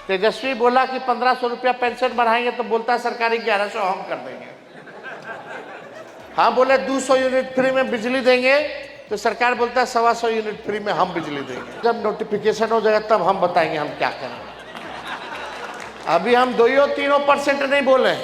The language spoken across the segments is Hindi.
तेजस्वी बोला कि 1500 रुपया पेंशन बढ़ाएंगे, तो बोलता है सरकारी 1100 हम कर देंगे। हाँ बोले 200 यूनिट फ्री में बिजली देंगे, तो सरकार बोलता है 125 यूनिट फ्री में हम बिजली देंगे। जब नोटिफिकेशन हो जाएगा तब हम बताएंगे हम क्या करें। अभी हम 2-3% नहीं बोले,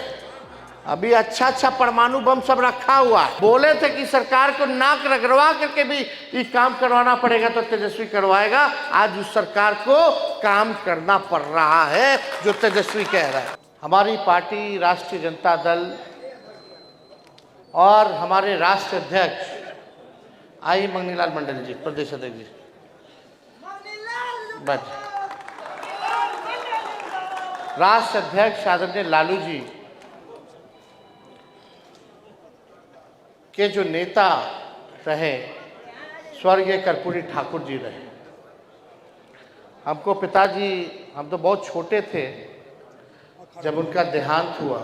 अभी अच्छा परमाणु बम सब रखा हुआ है। बोले थे कि सरकार को नाक रगड़वा करके भी ये काम करवाना पड़ेगा, तो तेजस्वी करवाएगा। आज उस सरकार को काम करना पड़ रहा है जो तेजस्वी कह रहा है। हमारी पार्टी राष्ट्रीय जनता दल और हमारे राष्ट्रीय अध्यक्ष आई मंगनीलाल मंडल जी, प्रदेश अध्यक्ष जी, बस राष्ट्र अध्यक्ष आदरणीय लालू जी के जो नेता रहे स्वर्गीय कर्पूरी ठाकुर जी रहे। हमको पिताजी, हम तो बहुत छोटे थे जब उनका देहांत हुआ,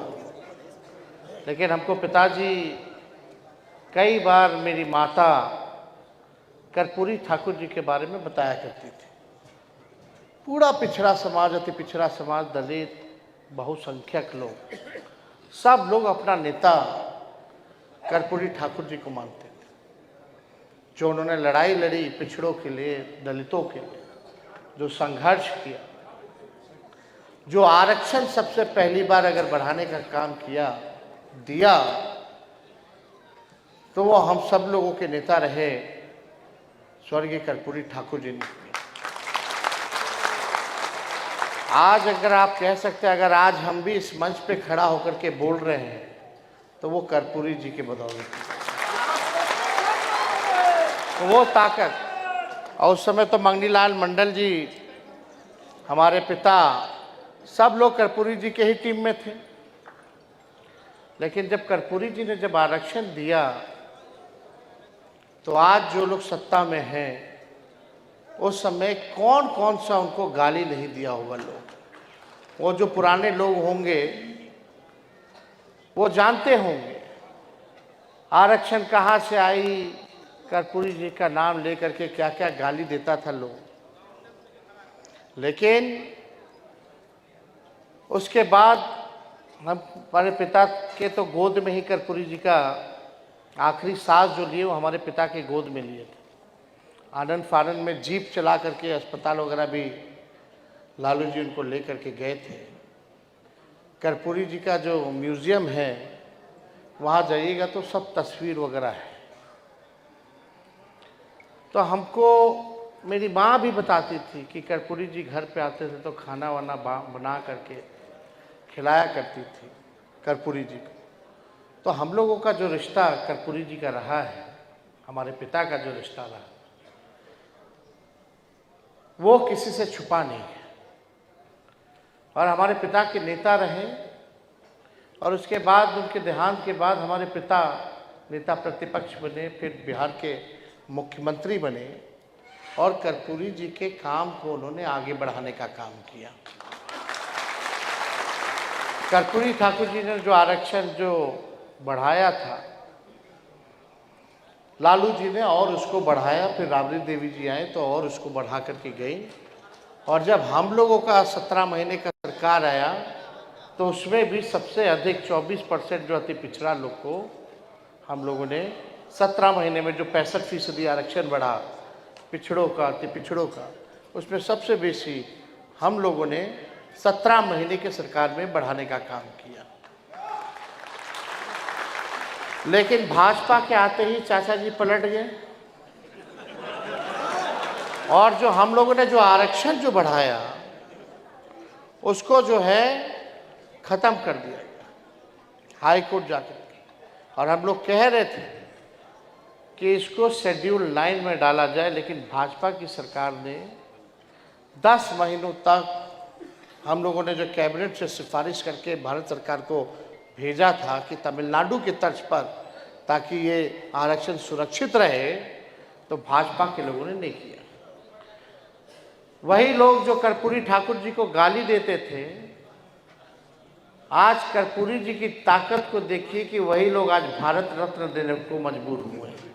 लेकिन हमको पिताजी कई बार मेरी माता कर्पूरी ठाकुर जी के बारे में बताया करती थी। पूरा पिछड़ा समाज, अति पिछड़ा समाज, दलित, बहुसंख्यक लोग, सब लोग अपना नेता कर्पूरी ठाकुर जी को मानते थे। जो उन्होंने लड़ाई लड़ी पिछड़ों के लिए, दलितों के लिए, जो संघर्ष किया, जो आरक्षण सबसे पहली बार अगर बढ़ाने का काम दिया, तो वो हम सब लोगों के नेता रहे स्वर्गीय कर्पूरी ठाकुर जी ने। आज अगर आप कह सकते हैं, अगर आज हम भी इस मंच पे खड़ा होकर के बोल रहे हैं, तो वो कर्पूरी जी के बदौलत, तो वो ताकत। और उस समय तो मंगनीलाल मंडल जी, हमारे पिता, सब लोग कर्पूरी जी के ही टीम में थे। लेकिन जब कर्पूरी जी ने जब आरक्षण दिया, तो आज जो लोग सत्ता में हैं, उस समय कौन कौन सा उनको गाली नहीं दिया होगा लोग। वो जो पुराने लोग होंगे वो जानते होंगे आरक्षण कहाँ से आई, कर्पूरी जी का नाम लेकर के क्या क्या गाली देता था लोग। लेकिन उसके बाद हमारे पिता के तो गोद में ही कर्पूरी जी का आखिरी सांस जो लिए वो हमारे पिता के गोद में लिए थे। आनंद फानंद में जीप चला करके अस्पताल वगैरह भी लालू जी उनको ले करके गए थे। कर्पूरी जी का जो म्यूज़ियम है वहाँ जाइएगा तो सब तस्वीर वगैरह है। तो हमको मेरी माँ भी बताती थी कि कर्पूरी जी घर पे आते थे तो खाना वाना बना करके खिलाया करती थी कर्पूरी जी को। तो हम लोगों का जो रिश्ता कर्पूरी जी का रहा है, हमारे पिता का जो रिश्ता रहा, वो किसी से छुपा नहीं है। और हमारे पिता के नेता रहे, और उसके बाद उनके देहांत के बाद हमारे पिता नेता प्रतिपक्ष बने, फिर बिहार के मुख्यमंत्री बने, और कर्पूरी जी के काम को उन्होंने आगे बढ़ाने का काम किया। कर्पूरी ठाकुर जी ने जो आरक्षण जो बढ़ाया था, लालू जी ने और उसको बढ़ाया, फिर राबड़ी देवी जी आए तो और उसको बढ़ा करके गई। और जब हम लोगों का 17 महीने का सरकार आया, तो उसमें भी सबसे अधिक 24% जो अति पिछड़ा लोग को हम लोगों ने 17 महीने में जो 65% आरक्षण बढ़ा पिछड़ों का, अति पिछड़ों का, उसमें सबसे बेसी हम लोगों ने 17 महीने के सरकार में बढ़ाने का काम किया। लेकिन भाजपा के आते ही चाचा जी पलट गए, और जो हम लोगों ने जो आरक्षण जो बढ़ाया उसको जो है ख़त्म कर दिया हाई कोर्ट जाकर के। और हम लोग कह रहे थे कि इसको शेड्यूल 9 में डाला जाए, लेकिन भाजपा की सरकार ने 10 महीनों तक हम लोगों ने जो कैबिनेट से सिफारिश करके भारत सरकार को भेजा था कि तमिलनाडु की तर्ज पर, ताकि ये आरक्षण सुरक्षित रहे, तो भाजपा के लोगों ने नहीं किया। वही लोग जो कर्पूरी ठाकुर जी को गाली देते थे, आज कर्पूरी जी की ताकत को देखिए कि वही लोग आज भारत रत्न देने को मजबूर हुए हैं।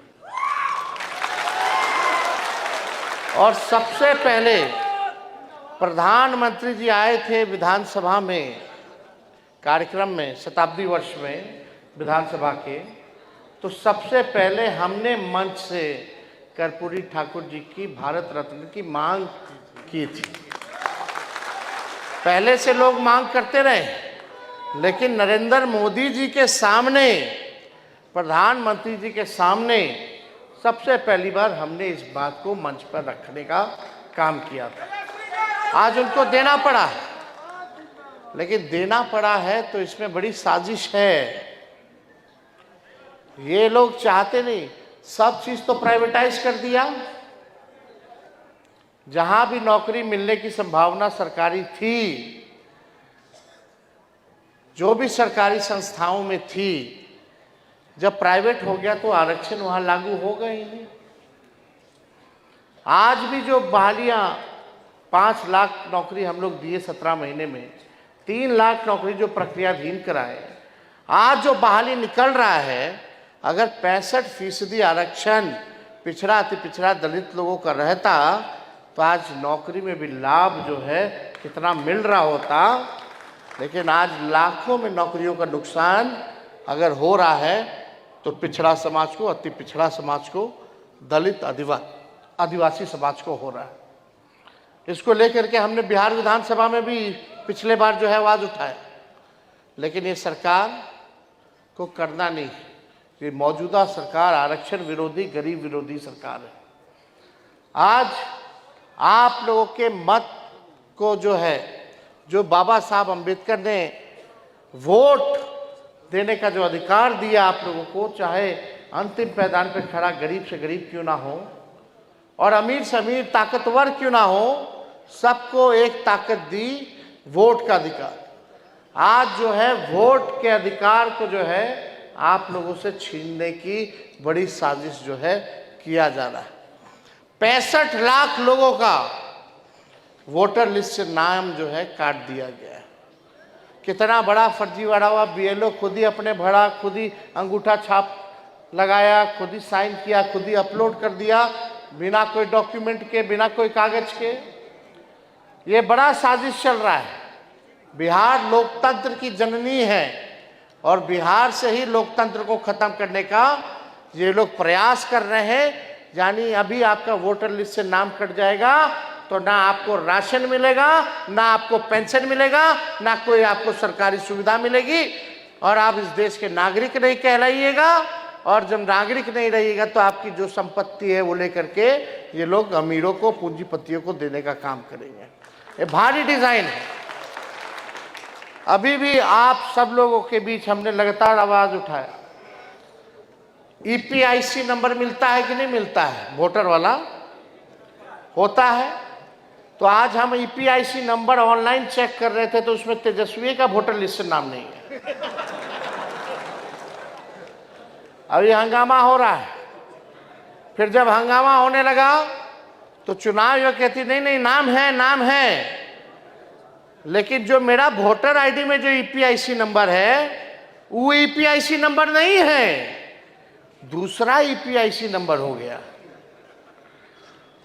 और सबसे पहले प्रधानमंत्री जी आए थे विधानसभा में, कार्यक्रम में, शताब्दी वर्ष में विधानसभा के, तो सबसे पहले हमने मंच से कर्पूरी ठाकुर जी की भारत रत्न की मांग की थी। पहले से लोग मांग करते रहे, लेकिन नरेंद्र मोदी जी के सामने, प्रधानमंत्री जी के सामने सबसे पहली बार हमने इस बात को मंच पर रखने का काम किया था। आज उनको देना पड़ा, लेकिन देना पड़ा है तो इसमें बड़ी साजिश है। ये लोग चाहते नहीं, सब चीज तो प्राइवेटाइज कर दिया। जहां भी नौकरी मिलने की संभावना सरकारी थी, जो भी सरकारी संस्थाओं में थी, जब प्राइवेट हो गया तो आरक्षण वहां लागू होगा ही नहीं। आज भी जो बहालियां 5 लाख नौकरी हम लोग दिए 17 महीने में, 3 लाख नौकरी जो प्रक्रियाधीन कराए, आज जो बहाली निकल रहा है, अगर 65% आरक्षण पिछड़ा अति पिछड़ा दलित लोगों का रहता तो आज नौकरी में भी लाभ जो है कितना मिल रहा होता। लेकिन आज लाखों में नौकरियों का नुकसान अगर हो रहा है तो पिछड़ा समाज को, अति पिछड़ा समाज को, दलित आदिवासी समाज को हो रहा है। इसको लेकर के हमने बिहार विधानसभा में भी पिछले बार जो है आवाज उठाया, लेकिन ये सरकार को करना नहीं। ये मौजूदा सरकार आरक्षण विरोधी, गरीब विरोधी सरकार है। आज आप लोगों के मत को जो है, जो बाबा साहब अंबेडकर ने वोट देने का जो अधिकार दिया आप लोगों को, चाहे अंतिम पैदान पर खड़ा गरीब से गरीब क्यों ना हो और अमीर से अमीर, ताकतवर क्यों ना हो, सबको एक ताकत दी, वोट का अधिकार। आज जो है वोट के अधिकार को जो है आप लोगों से छीनने की बड़ी साजिश जो है किया जा रहा है। 65 लाख लोगों का वोटर लिस्ट से नाम जो है काट दिया गया है। कितना बड़ा फर्जीवाड़ा हुआ। बीएलओ खुद ही अपने भरा, खुद ही अंगूठा छाप लगाया, खुद ही साइन किया, खुद ही अपलोड कर दिया, बिना कोई डॉक्यूमेंट के, बिना कोई कागज के। ये बड़ा साजिश चल रहा है। बिहार लोकतंत्र की जननी है और बिहार से ही लोकतंत्र को खत्म करने का ये लोग प्रयास कर रहे हैं। यानी अभी आपका वोटर लिस्ट से नाम कट जाएगा तो ना आपको राशन मिलेगा, ना आपको पेंशन मिलेगा, ना कोई आपको सरकारी सुविधा मिलेगी और आप इस देश के नागरिक नहीं कहलाइएगा। और जब नागरिक नहीं रहिएगा तो आपकी जो संपत्ति है वो लेकर के ये लोग अमीरों को, पूंजीपतियों को देने का काम करेंगे। ये भारी डिजाइन है। अभी भी आप सब लोगों के बीच हमने लगातार आवाज उठाया, ईपीआईसी नंबर मिलता है कि नहीं मिलता है, वोटर वाला होता है। तो आज हम ईपीआईसी नंबर ऑनलाइन चेक कर रहे थे तो उसमें तेजस्वी का वोटर लिस्ट से नाम नहीं है। अब ये हंगामा हो रहा है। फिर जब हंगामा होने लगा तो चुनाव आयोग कहती नहीं नहीं नाम है, नाम है, लेकिन जो मेरा वोटर आईडी में जो ईपीआईसी नंबर है वो ईपीआईसी नंबर नहीं है, दूसरा ईपीआईसी नंबर हो गया।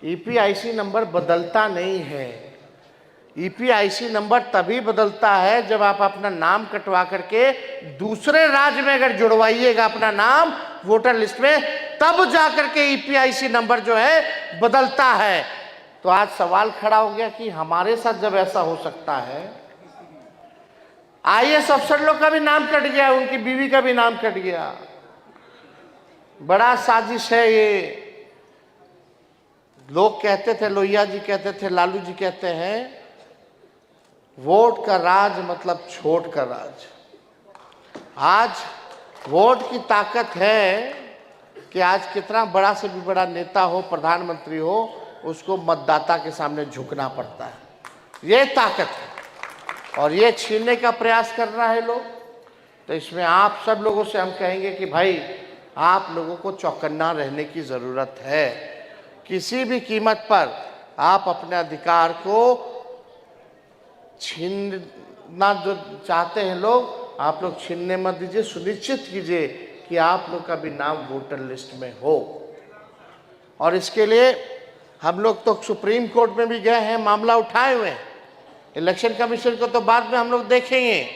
ईपीआईसी नंबर बदलता नहीं है। ईपीआईसी नंबर तभी बदलता है जब आप अपना नाम कटवा करके दूसरे राज्य में अगर जुड़वाइएगा अपना नाम वोटर लिस्ट में, तब जाकर के ईपीआईसी नंबर जो है बदलता है। तो आज सवाल खड़ा हो गया कि हमारे साथ जब ऐसा हो सकता है, आईएएस अफसर लोग का भी नाम कट गया, उनकी बीवी का भी नाम कट गया। बड़ा साजिश है ये। लोग कहते थे, लोहिया जी कहते थे, लालू जी कहते हैं, वोट का राज मतलब छोट का राज। आज वोट की ताकत है कि आज कितना बड़ा से भी बड़ा नेता हो, प्रधानमंत्री हो, उसको मतदाता के सामने झुकना पड़ता है। ये ताकत है और ये छीनने का प्रयास कर रहा है लोग। तो इसमें आप सब लोगों से हम कहेंगे कि भाई आप लोगों को चौकन्ना रहने की ज़रूरत है। किसी भी कीमत पर आप अपने अधिकार को छीनना जो चाहते हैं लोग, आप लोग छीनने मत दीजिए। सुनिश्चित कीजिए कि आप लोग का भी नाम वोटर लिस्ट में हो। और इसके लिए हम लोग तो सुप्रीम कोर्ट में भी गए हैं, मामला उठाए हुए हैं। इलेक्शन कमीशन को तो बाद में हम लोग देखेंगे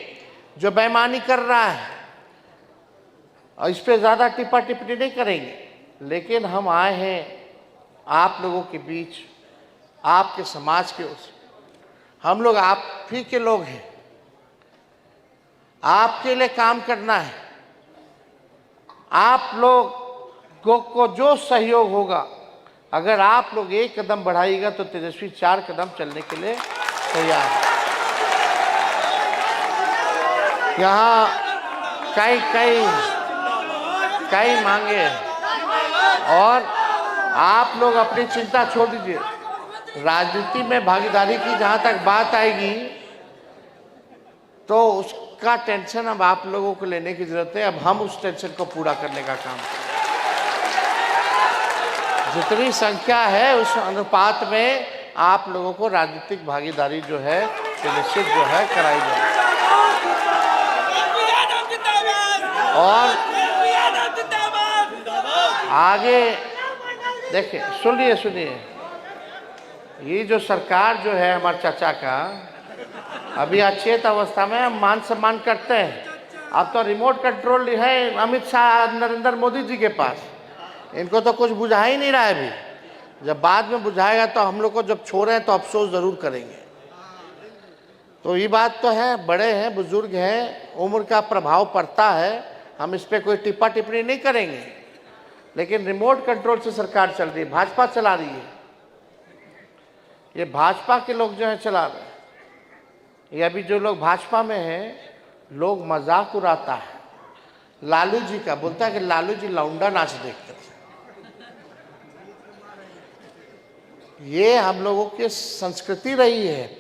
जो बेईमानी कर रहा है, और इस पर ज़्यादा टिप्पा टिप्पणी नहीं करेंगे। लेकिन हम आए हैं आप लोगों के बीच, आपके समाज के उस, हम लोग आप ही के लोग हैं, आपके लिए काम करना है। आप लोगों को जो सहयोग होगा, अगर आप लोग एक कदम बढ़ाइएगा तो तेजस्वी 4 कदम चलने के लिए तैयार है। यहाँ कई मांगे हैं, और आप लोग अपनी चिंता छोड़ दीजिए। राजनीति में भागीदारी की जहाँ तक बात आएगी तो उसका टेंशन अब आप लोगों को लेने की जरूरत है। अब हम उस टेंशन को पूरा करने का काम करें। जितनी संख्या है उस अनुपात में आप लोगों को राजनीतिक भागीदारी जो है निश्चित जो है कराई जाए। और आगे देखिए, सुनिए, ये जो सरकार जो है हमारे चाचा का, अभी अचेत अवस्था में हम मान सम्मान करते हैं। अब तो रिमोट कंट्रोल है अमित शाह, नरेंद्र मोदी जी के पास, इनको तो कुछ बुझा ही नहीं रहा है अभी। जब बाद में बुझाएगा तो हम लोग को जब छोड़े तो अफसोस जरूर करेंगे। तो ये बात तो है, बड़े हैं, बुजुर्ग हैं, उम्र का प्रभाव पड़ता है, हम इस पर कोई टिप्पा टिप्पणी नहीं करेंगे। लेकिन रिमोट कंट्रोल से सरकार चल रही है, भाजपा चला रही है, ये भाजपा के लोग जो है चला रहे हैं। ये अभी जो लोग भाजपा में हैं, लोग मजाक उड़ाता है लालू जी का, बोलता है कि लालू जी लौंडा नाच देखते थे। ये हम लोगों की संस्कृति रही है,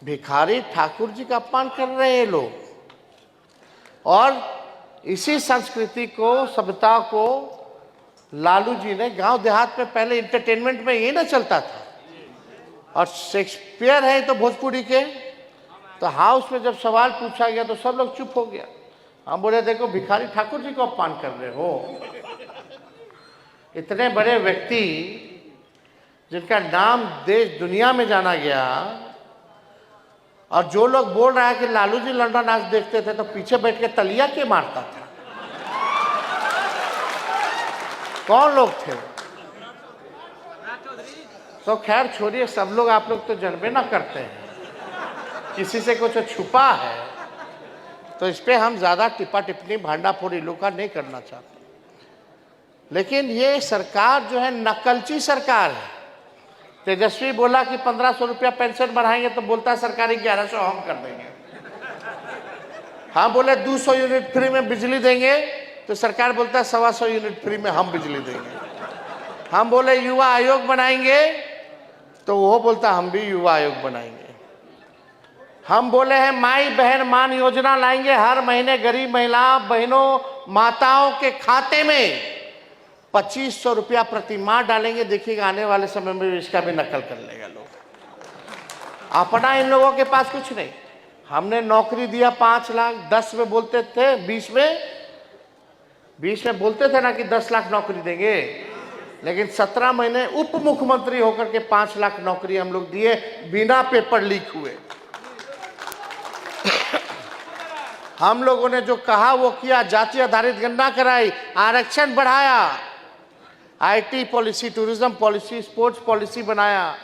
भिखारी ठाकुर जी का अपमान कर रहे हैं लोग। और इसी संस्कृति को, सभ्यता को लालू जी ने, गांव देहात में पहले इंटरटेनमेंट में ये ना चलता था, और शेक्सपियर है तो भोजपुरी के, तो हाउस में जब सवाल पूछा गया तो सब लोग चुप हो गया। हम बोले देखो भिखारी ठाकुर जी को अपमान कर रहे हो। इतने बड़े व्यक्ति जिनका नाम देश दुनिया में जाना गया, और जो लोग बोल रहा है कि लालू जी लौंडा नाच देखते थे, तो पीछे बैठ के तलिया के मारता था। कौन लोग थे? तो खैर छोड़िए, सब लोग आप लोग तो जानबे ना करते हैं, किसी से कुछ छुपा है तो इस पे हम ज़्यादा टिप्पा टिप्पणी भांडाफोड़ी लोग का नहीं करना चाहते। लेकिन ये सरकार जो है नकलची सरकार है। तेजस्वी बोला कि 1500 रुपया पेंशन बढ़ाएंगे तो बोलता है सरकारी 1100 हम कर देंगे। हाँ बोले 200 यूनिट फ्री में बिजली देंगे तो सरकार बोलता है 125 यूनिट फ्री में हम बिजली देंगे। हम बोले युवा आयोग बनाएंगे तो वो बोलता हम भी युवा आयोग बनाएंगे। हम बोले हैं माई बहन मान योजना लाएंगे, हर महीने गरीब महिला बहनों माताओं के खाते में 2500 रुपया प्रति माह डालेंगे। देखिएगा आने वाले समय में इसका भी नकल कर लेगा लोग। अपना इन लोगों के पास कुछ नहीं। हमने नौकरी दिया 5 लाख, 10 में बोलते थे, 20 में बोलते थे ना कि 10 लाख नौकरी देंगे, लेकिन 17 महीने उप मुख्यमंत्री होकर के 5 लाख नौकरी हम लोग दिए बिना पेपर लीक हुए। हम लोगों ने जो कहा वो किया, जाति आधारित गणना कराई, आरक्षण बढ़ाया, IT policy, tourism policy, sports policy बनाया,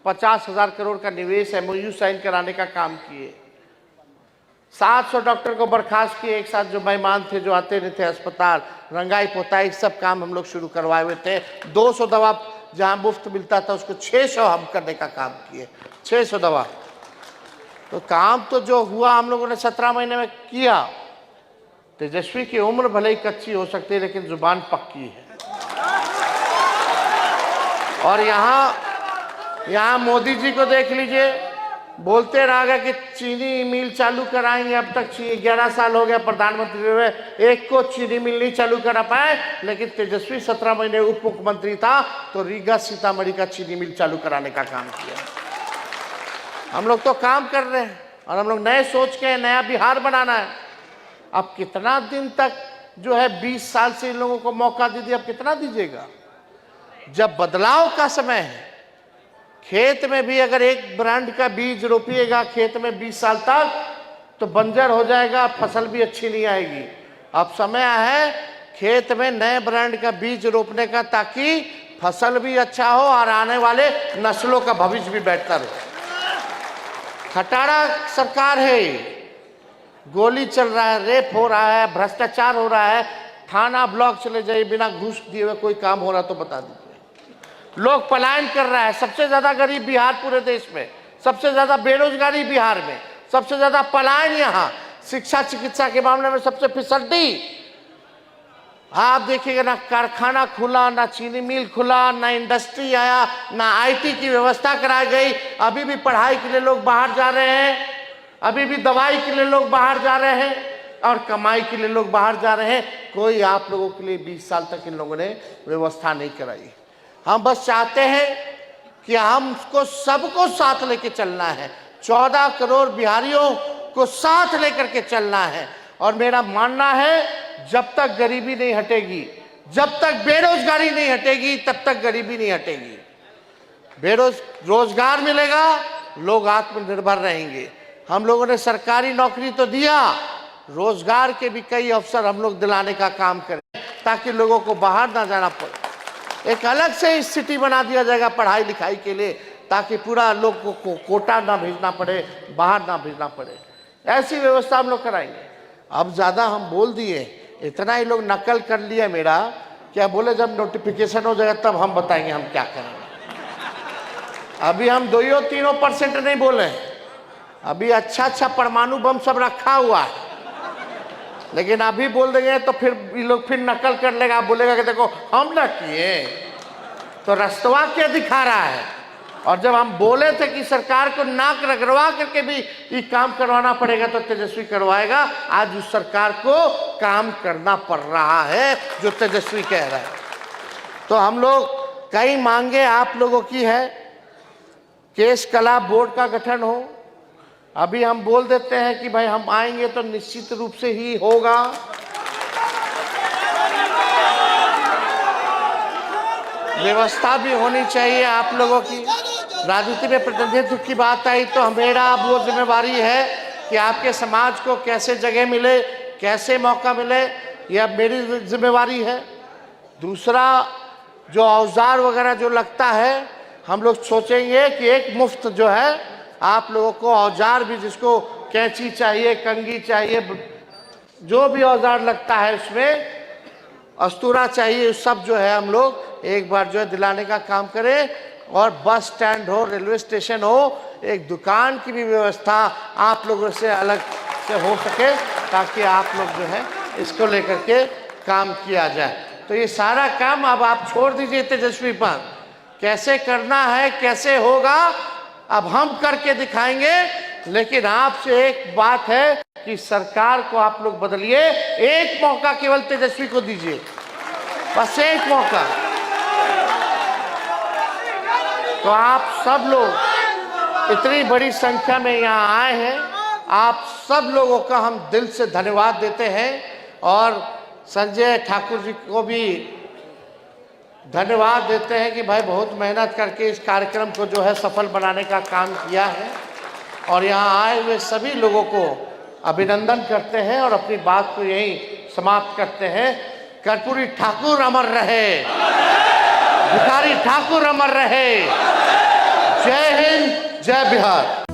50,000 करोड़ का निवेश MOU साइन कराने का काम किए, 700 डॉक्टर को बर्खास्त किए एक साथ जो बेईमान थे, जो आते नहीं थे अस्पताल, रंगाई पोताई सब काम हम लोग शुरू करवाए हुए थे। 200 दवा जहां मुफ्त मिलता था उसको 600 हम करने का काम किए, 600 दवा। तो काम तो जो हुआ हम लोगों ने 17 महीने में किया। तेजस्वी की उम्र भले ही कच्ची हो सकती है लेकिन जुबान पक्की है। और यहाँ मोदी जी को देख लीजिए, बोलते रहा गया कि चीनी मिल चालू कराएंगे। अब तक 11 साल हो गया प्रधानमंत्री हुए, एक को चीनी मिल नहीं चालू करा पाए। लेकिन तेजस्वी 17 महीने उप मुख्यमंत्री था तो रीगा सीतामढ़ी का चीनी मिल चालू कराने का काम किया। हम लोग तो काम कर रहे हैं और हम लोग नए सोच के नया बिहार बनाना है। अब कितना दिन तक जो है 20 साल से इन लोगों को मौका दीजिए, अब कितना दीजिएगा? जब बदलाव का समय है, खेत में भी अगर एक ब्रांड का बीज रोपिएगा खेत में 20 साल तक तो बंजर हो जाएगा, फसल भी अच्छी नहीं आएगी। अब समय है खेत में नए ब्रांड का बीज रोपने का, ताकि फसल भी अच्छा हो और आने वाले नस्लों का भविष्य भी बेहतर हो। खटारा सरकार है, गोली चल रहा है, रेप हो रहा है, भ्रष्टाचार हो रहा है, थाना ब्लॉक चले जाइए, बिना घूस दिए हुए कोई काम हो रहा तो बता दीजिए। लोग पलायन कर रहा है, सबसे ज्यादा गरीब बिहार पूरे देश में, सबसे ज्यादा बेरोजगारी बिहार में, सबसे ज्यादा पलायन यहाँ, शिक्षा चिकित्सा के मामले में सबसे फिसड्डी। आप देखिएगा ना कारखाना खुला, ना चीनी मिल खुला, ना इंडस्ट्री आया, ना आईटी की व्यवस्था कराई गई। अभी भी पढ़ाई के लिए लोग बाहर जा रहे हैं, अभी भी दवाई के लिए लोग बाहर जा रहे हैं और कमाई के लिए लोग बाहर जा रहे हैं। कोई आप लोगों के लिए 20 साल तक इन लोगों ने व्यवस्था नहीं कराई। हम बस चाहते हैं कि हमको सबको साथ लेके चलना है, 14 करोड़ बिहारियों को साथ लेकर के चलना है। और मेरा मानना है जब तक गरीबी नहीं हटेगी, जब तक बेरोजगारी नहीं हटेगी, तब तक गरीबी नहीं हटेगी। रोजगार मिलेगा, लोग आत्मनिर्भर रहेंगे। हम लोगों ने सरकारी नौकरी तो दिया, रोजगार के भी कई अवसर हम लोग दिलाने का काम करें, ताकि लोगों को बाहर ना जाना पड़े। एक अलग से सिटी बना दिया जाएगा पढ़ाई लिखाई के लिए, ताकि पूरा लोग को कोटा ना भेजना पड़े, बाहर ना भेजना पड़े। ऐसी व्यवस्था हम लोग कराएंगे। अब ज़्यादा हम बोल दिए, इतना ही लोग नकल कर लिया मेरा, क्या बोले जब नोटिफिकेशन हो जाएगा तब हम बताएंगे हम क्या करेंगे। अभी हम 2-3% नहीं बोले, अभी अच्छा परमाणु बम सब रखा हुआ है, लेकिन अभी बोल देंगे तो फिर ये लोग फिर नकल कर लेगा, बोलेगा कि देखो हम ना किए, तो रस्तवा क्या दिखा रहा है। और जब हम बोले थे कि सरकार को नाक रगड़वा करके भी ये काम करवाना पड़ेगा तो तेजस्वी करवाएगा, आज उस सरकार को काम करना पड़ रहा है जो तेजस्वी कह रहा है। तो हम लोग कई मांगे आप लोगों की है, केस कला बोर्ड का गठन हो। अभी हम बोल देते हैं कि भाई हम आएंगे तो निश्चित रूप से ही होगा। व्यवस्था भी होनी चाहिए आप लोगों की। राजनीति में प्रतिनिधित्व की बात आई तो मेरा अब वो जिम्मेवारी है कि आपके समाज को कैसे जगह मिले, कैसे मौका मिले, यह मेरी जिम्मेवारी है। दूसरा, जो औजार वगैरह जो लगता है, हम लोग सोचेंगे कि एक मुफ्त जो है आप लोगों को औजार भी, जिसको कैंची चाहिए, कंघी चाहिए, जो भी औजार लगता है उसमें, अस्तूरा चाहिए, सब जो है हम लोग एक बार जो है दिलाने का काम करें। और बस स्टैंड हो, रेलवे स्टेशन हो, एक दुकान की भी व्यवस्था आप लोगों से अलग से हो सके, ताकि आप लोग जो है इसको लेकर के काम किया जाए। तो ये सारा काम अब आप छोड़ दीजिए तेजस्वी पर, कैसे करना है, कैसे होगा अब हम करके दिखाएंगे। लेकिन आपसे एक बात है कि सरकार को आप लोग बदलिए, एक मौका केवल तेजस्वी को दीजिए, बस एक मौका। तो आप सब लोग इतनी बड़ी संख्या में यहाँ आए हैं, आप सब लोगों का हम दिल से धन्यवाद देते हैं। और संजय ठाकुर जी को भी धन्यवाद देते हैं कि भाई बहुत मेहनत करके इस कार्यक्रम को जो है सफल बनाने का काम किया है। और यहाँ आए हुए सभी लोगों को अभिनंदन करते हैं और अपनी बात को यहीं समाप्त करते हैं। कर्पूरी ठाकुर अमर रहे, भिखारी ठाकुर अमर रहे। जय हिंद, जय बिहार।